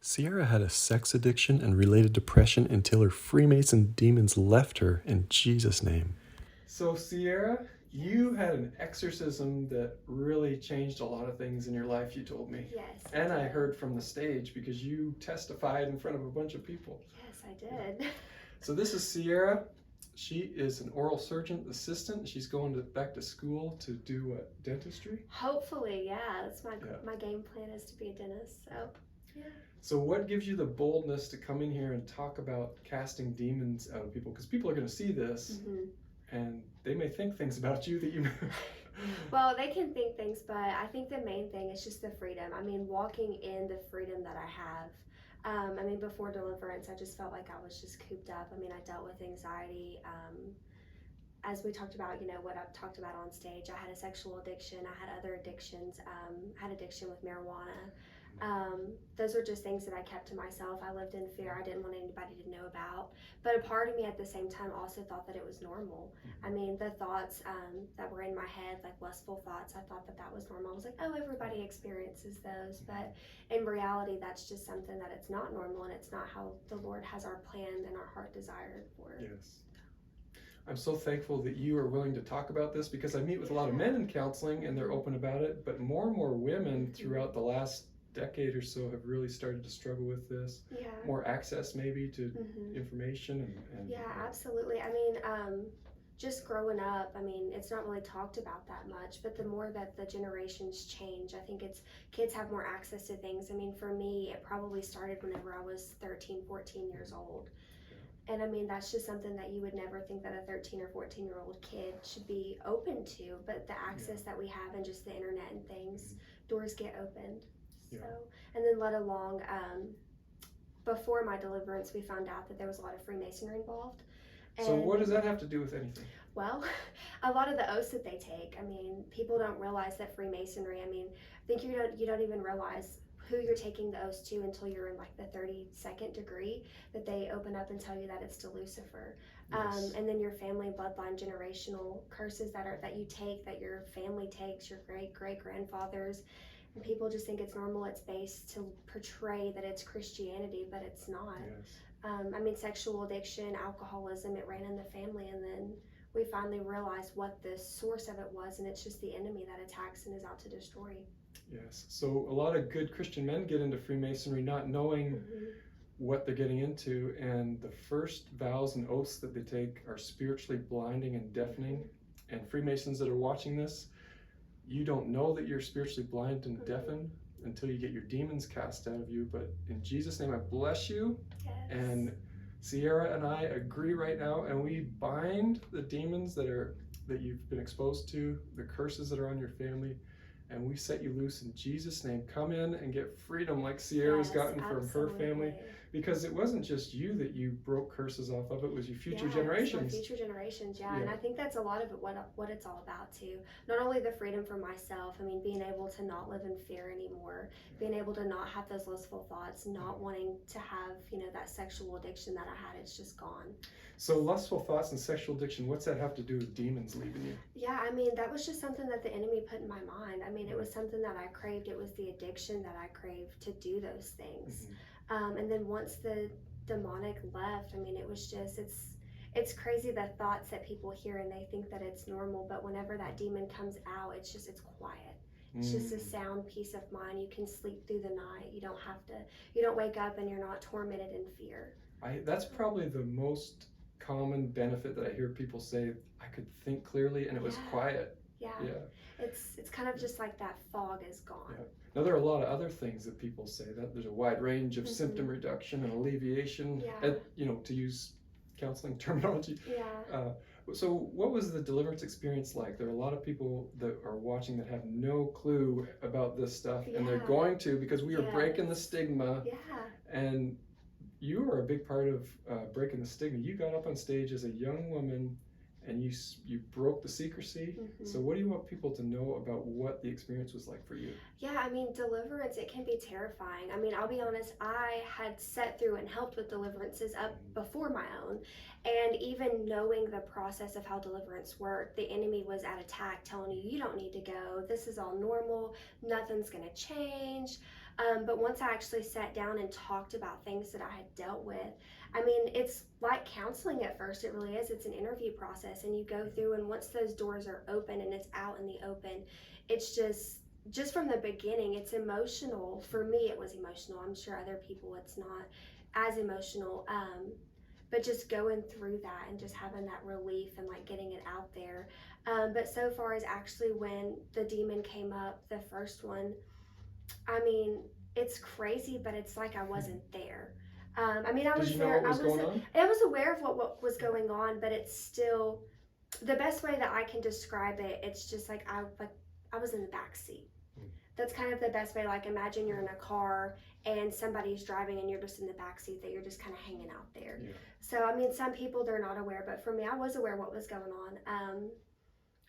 Sierra had a sex addiction and related depression until her Freemason demons left her in Jesus' name. So, Sierra, you had an exorcism that really changed a lot of things in your life, you told me. Yes. And I heard from the stage because you testified in front of a bunch of people. Yes, I did. So this is Sierra. She is an oral surgeon assistant. She's going back to school to do what, dentistry? Hopefully, yeah. That's my game plan is to be a dentist. So, yeah. So what gives you the boldness to come in here and talk about casting demons out of people? Because people are going to see this, and they may think things about you that you. Well, they can think things, but I think the main thing is just the freedom. I mean, walking in the freedom that I have. I mean, before Deliverance, I just felt like I was just cooped up. I mean, I dealt with anxiety. As we talked about, what I've talked about on stage, I had a sexual addiction. I had other addictions. I had addiction with marijuana. Those were just things that I kept to myself. I lived in fear. I didn't want anybody to know about. But a part of me at the same time also thought that it was normal. I mean, the thoughts that were in my head, like lustful thoughts, I thought that was normal. I was like, oh, everybody experiences those. But in reality, that's just something that it's not normal, and it's not how the Lord has our plan and our heart desired for it. Yes. I'm so thankful that you are willing to talk about this, because I meet with a lot of men in counseling and they're open about it, but more and more women throughout the last decade or so have really started to struggle with this. Yeah. More access maybe to information and yeah, absolutely. I mean, just growing up, I mean, it's not really talked about that much, but the more that the generations change, I think kids have more access to things. I mean, for me, it probably started whenever I was 13, 14 years old. And I mean, that's just something that you would never think that a 13 or 14-year-old kid should be open to, but the access that we have and just the internet and things, doors get opened. So, and then let along, before my deliverance, we found out that there was a lot of Freemasonry involved. And so what does that have to do with anything? Well, a lot of the oaths that they take, I mean, people don't realize that Freemasonry, I mean, I think you don't even realize who you're taking the oaths to until you're in like the 32nd degree, that they open up and tell you that it's to Lucifer. Yes. And then your family bloodline generational curses that you take, that your family takes, your great grandfathers. And people just think it's normal. It's based to portray that it's Christianity, but it's not. Yes. I mean, sexual addiction, alcoholism, it ran in the family, and then we finally realized what the source of it was, and it's just the enemy that attacks and is out to destroy. Yes. So a lot of good Christian men get into Freemasonry not knowing what they're getting into, and the first vows and oaths that they take are spiritually blinding and deafening. And Freemasons that are watching this, you don't know that you're spiritually blind and deafened until you get your demons cast out of you. But in Jesus' name, I bless you. Yes. And Sierra and I agree right now, and we bind the demons that you've been exposed to, the curses that are on your family, and we set you loose in Jesus' name. Come in and get freedom like Sierra's gotten from her family. Because it wasn't just you that you broke curses off of, it was your future generations. Future generations, and I think that's a lot of it, what it's all about too. Not only the freedom for myself, I mean, being able to not live in fear anymore, being able to not have those lustful thoughts, not wanting to have, that sexual addiction that I had, it's just gone. So lustful thoughts and sexual addiction, what's that have to do with demons leaving you? Yeah, I mean, that was just something that the enemy put in my mind. I mean, it was something that I craved. It was the addiction that I craved to do those things. And then once the demonic left, I mean, it was just, it's crazy the thoughts that people hear and they think that it's normal, but whenever that demon comes out, it's quiet. It's just a sound peace of mind. You can sleep through the night. You don't wake up and you're not tormented in fear. That's probably the most common benefit that I hear people say. I could think clearly and it was quiet. Yeah. It's kind of just like that fog is gone. Yeah. Now there are a lot of other things that people say, that there's a wide range of symptom reduction and alleviation, to use counseling terminology. Yeah. So what was the deliverance experience like? There are a lot of people that are watching that have no clue about this stuff, and they're going to, because we are breaking the stigma. Yeah. And you were a big part of breaking the stigma. You got up on stage as a young woman and you broke the secrecy. So what do you want people to know about what the experience was like for you? Yeah, I mean, deliverance, it can be terrifying. I mean, I'll be honest, I had sat through and helped with deliverances up before my own. And even knowing the process of how deliverance worked, the enemy was at attack telling you, you don't need to go. This is all normal. Nothing's going to change. But once I actually sat down and talked about things that I had dealt with, I mean, it's like counseling at first. It really is. It's an interview process, and you go through, and once those doors are open and it's out in the open, it's just from the beginning, it's emotional. For me, it was emotional. I'm sure other people, it's not as emotional. But just going through that and just having that relief and like getting it out there. But so far as actually when the demon came up, the first one, I mean, it's crazy, but it's like I wasn't there. I mean, I was Did you know there. what was going on? I was aware of what was going on, but it's still the best way that I can describe it. It's just like I was in the back seat. That's kind of the best way. Like imagine you're in a car and somebody's driving and you're just in the back seat, that you're just kind of hanging out there. Yeah. So I mean, some people, they're not aware, but for me, I was aware what was going on.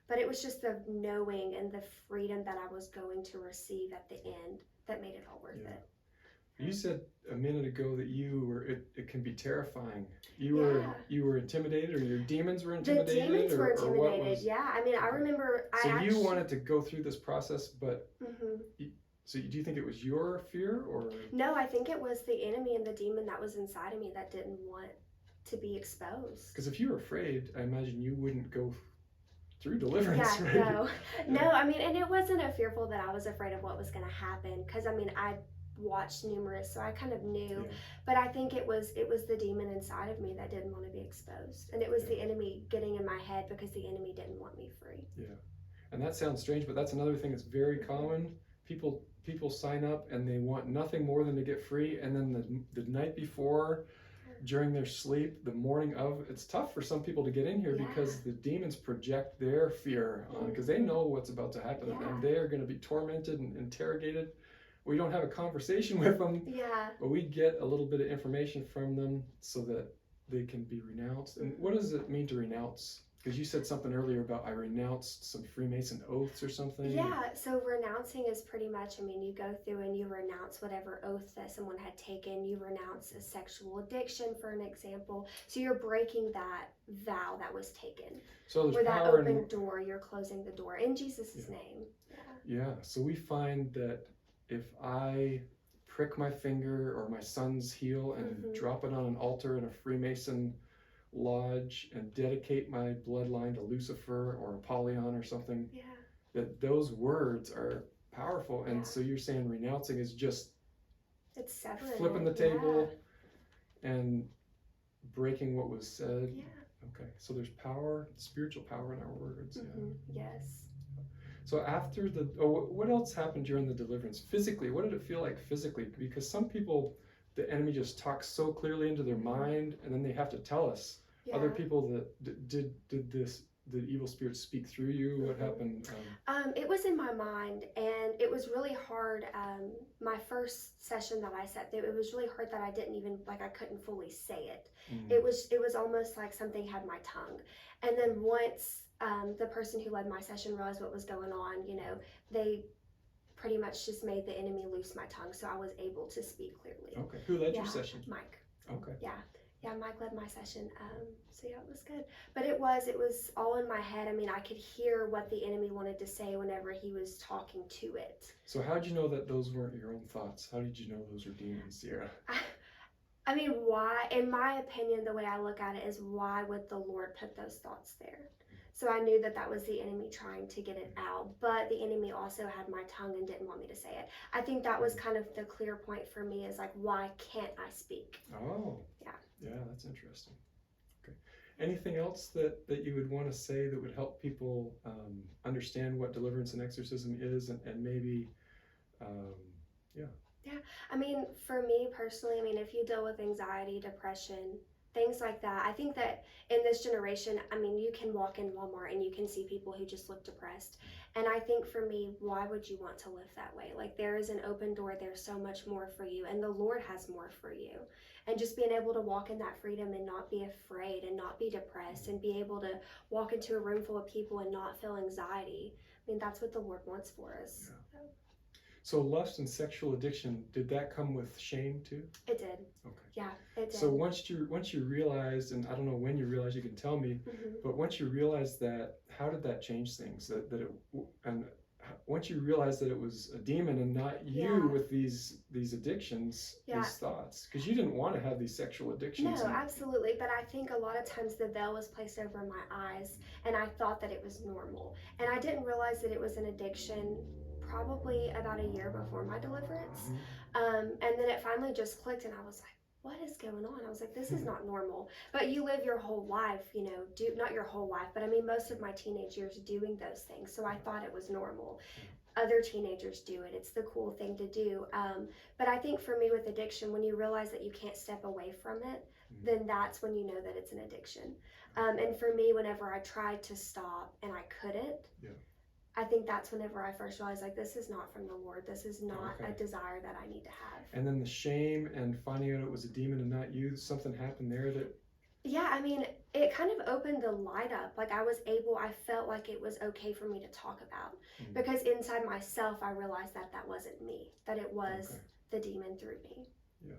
But it was just the knowing and the freedom that I was going to receive at the end that made it all worth it. You said a minute ago that you were, it can be terrifying. You were intimidated, or your demons were intimidated? The demons were intimidated, or what was... yeah. I mean, I remember you wanted to go through this process, but so do you think it was your fear, or? No, I think it was the enemy and the demon that was inside of me that didn't want to be exposed. Because if you were afraid, I imagine you wouldn't go through deliverance, right? No, I mean, and it wasn't a fearful that I was afraid of what was going to happen, because I mean, I watched numerous, so I kind of knew. But I think it was the demon inside of me that didn't want to be exposed, and it was the enemy getting in my head, because the enemy didn't want me free. And that sounds strange, but that's another thing that's very common. People sign up and they want nothing more than to get free, and then the night before, during their sleep, the morning of, it's tough for some people to get in here because the demons project their fear on, because they know what's about to happen to them. They are going to be tormented and interrogated. We don't have a conversation with them, but we get a little bit of information from them so that they can be renounced. And what does it mean to renounce? Because you said something earlier about I renounced some Freemason oaths or something. Yeah, so renouncing is pretty much, I mean, you go through and you renounce whatever oath that someone had taken. You renounce a sexual addiction, for an example. So you're breaking that vow that was taken. So there's or that power open door, you're closing the door in Jesus' name. Yeah, so we find that if I prick my finger or my son's heel and drop it on an altar in a Freemason lodge and dedicate my bloodline to Lucifer or Apollyon or something, that those words are powerful. And so you're saying renouncing is just it's severing, flipping the table and breaking what was said. Okay, so there's power, spiritual power in our words. Yes. So after what else happened during the deliverance? Physically, what did it feel like physically? Because some people, the enemy just talks so clearly into their mind, and then they have to tell us. Other people that did the evil spirits speak through you? What happened? It was in my mind, and it was really hard. My first session that I sat through, it was really hard that I didn't even, like, I couldn't fully say it. It was almost like something had my tongue. And then once the person who led my session realized what was going on, you know, they pretty much just made the enemy loose my tongue, so I was able to speak clearly. Okay. Who led your session? Mike. Okay. Yeah, Mike led my session. So yeah, it was good. But it was all in my head. I mean, I could hear what the enemy wanted to say whenever he was talking to it. So how did you know that those weren't your own thoughts? How did you know those were demons, Sierra? I mean, why, in my opinion, the way I look at it is, why would the Lord put those thoughts there? So I knew that that was the enemy trying to get it out, but the enemy also had my tongue and didn't want me to say it. I think that was kind of the clear point for me, is like, why can't I speak? Oh. Yeah, that's interesting. Okay. Anything else that you would want to say that would help people understand what deliverance and exorcism is, and maybe, I mean, for me personally, I mean, if you deal with anxiety, depression, things like that, I think that in this generation, I mean, you can walk in Walmart and you can see people who just look depressed. And I think for me, why would you want to live that way? Like, there is an open door, there's so much more for you, and the Lord has more for you. And just being able to walk in that freedom and not be afraid and not be depressed, and be able to walk into a room full of people and not feel anxiety. I mean, that's what the Lord wants for us. So lust and sexual addiction, did that come with shame too? It did. Okay. Yeah, it did. So once you realized, and I don't know when you realized, you can tell me, but once you realized that, how did that change things? And once you realized that it was a demon and not you Yeah. with these addictions, Yeah. these thoughts, because you didn't want to have these sexual addictions. No, absolutely. But I think a lot of times the veil was placed over my eyes, and I thought that it was normal. And I didn't realize that it was an addiction probably about a year before my deliverance. And then it finally just clicked, and I was like, what is going on? I was like, this is not normal. But you live your whole life, not your whole life, but I mean, most of my teenage years doing those things. So I thought it was normal. Other teenagers do it. It's the cool thing to do. But I think for me with addiction, when you realize that you can't step away from it, then that's when you know that it's an addiction. And for me, whenever I tried to stop and I couldn't, I think that's whenever I first realized, like, this is not from the Lord. This is not a desire that I need to have. And then the shame and finding out it was a demon and not you, something happened there that... Yeah, I mean, it kind of opened the light up. Like, I felt like it was okay for me to talk about. Because inside myself, I realized that that wasn't me, that it was the demon through me. Yeah.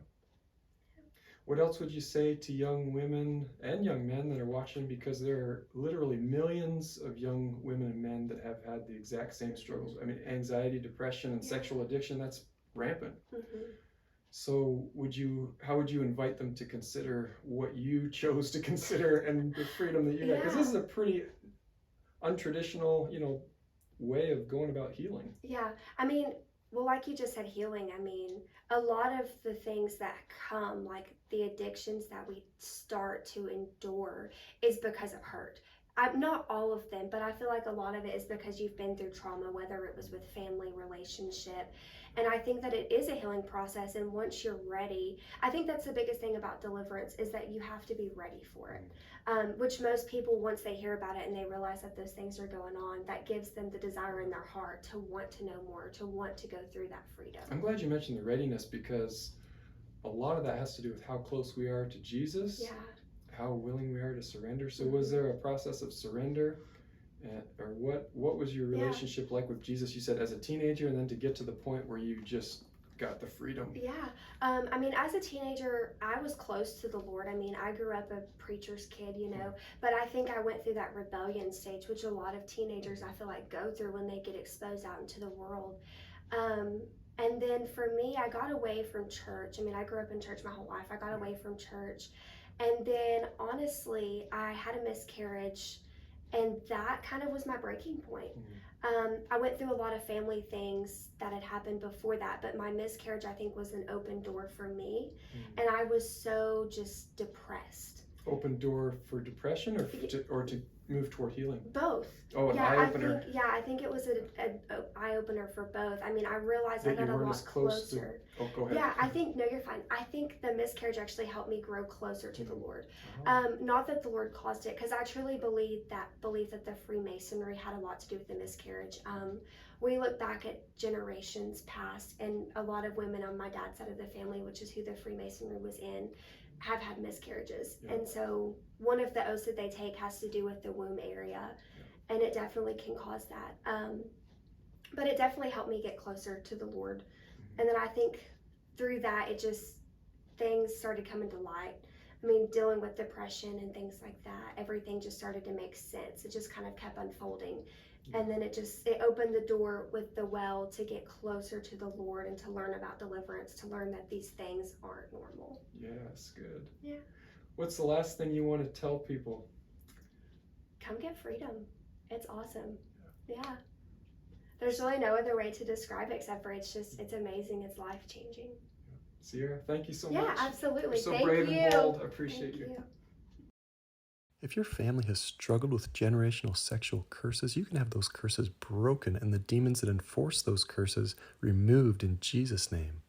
What else would you say to young women and young men that are watching? Because there are literally millions of young women and men that have had the exact same struggles. I mean, anxiety, depression, and sexual addiction, that's rampant. So how would you invite them to consider what you chose to consider and the freedom that you got? Because this is a pretty untraditional, way of going about healing. Yeah, I mean, well, like you just said, healing, I mean, a lot of the things that come, like the addictions that we start to endure, is because of hurt. Not all of them, but I feel like a lot of it is because you've been through trauma, whether it was with family, relationship. And I think that it is a healing process. And once you're ready, I think that's the biggest thing about deliverance, is that you have to be ready for it. Which most people, once they hear about it and they realize that those things are going on, that gives them the desire in their heart to want to know more, to want to go through that freedom. I'm glad you mentioned the readiness, because a lot of that has to do with how close we are to Jesus. Yeah. How willing we are to surrender. So was there a process of surrender? Or what was your relationship like with Jesus? You said as a teenager, and then to get to the point where you just got the freedom. Yeah. I mean, as a teenager, I was close to the Lord. I mean, I grew up a preacher's kid, but I think I went through that rebellion stage, which a lot of teenagers, I feel like, go through when they get exposed out into the world. And then for me, I got away from church. I mean, I grew up in church my whole life. I got away from church. And then, honestly, I had a miscarriage, and that kind of was my breaking point. I went through a lot of family things that had happened before that, but my miscarriage, I think, was an open door for me. And I was so just depressed. Open door for depression, or to move toward healing? Both. Oh, an eye-opener. I think it was an eye-opener for both. I mean, I realized that I got you a weren't lot as close closer. Go ahead. Yeah, no, you're fine. I think the miscarriage actually helped me grow closer to the Lord. Oh. Not that the Lord caused it, because I truly believe that the Freemasonry had a lot to do with the miscarriage. We look back at generations past, and a lot of women on my dad's side of the family, which is who the Freemasonry was in, have had miscarriages. And so one of the oaths that they take has to do with the womb area, and it definitely can cause that. But it definitely helped me get closer to the Lord. And then I think through that, things started coming to light. I mean, dealing with depression and things like that, everything just started to make sense. It just kind of kept unfolding. And then it opened the door with the well to get closer to the Lord and to learn about deliverance, to learn that these things aren't normal. Yes, good. Yeah. What's the last thing you want to tell people? Come get freedom. It's awesome. Yeah. There's really no other way to describe it except for it's amazing. It's life-changing. Sierra, thank you so much. Yeah, absolutely. You're so brave and bold. I appreciate you. If your family has struggled with generational sexual curses, you can have those curses broken and the demons that enforce those curses removed in Jesus' name.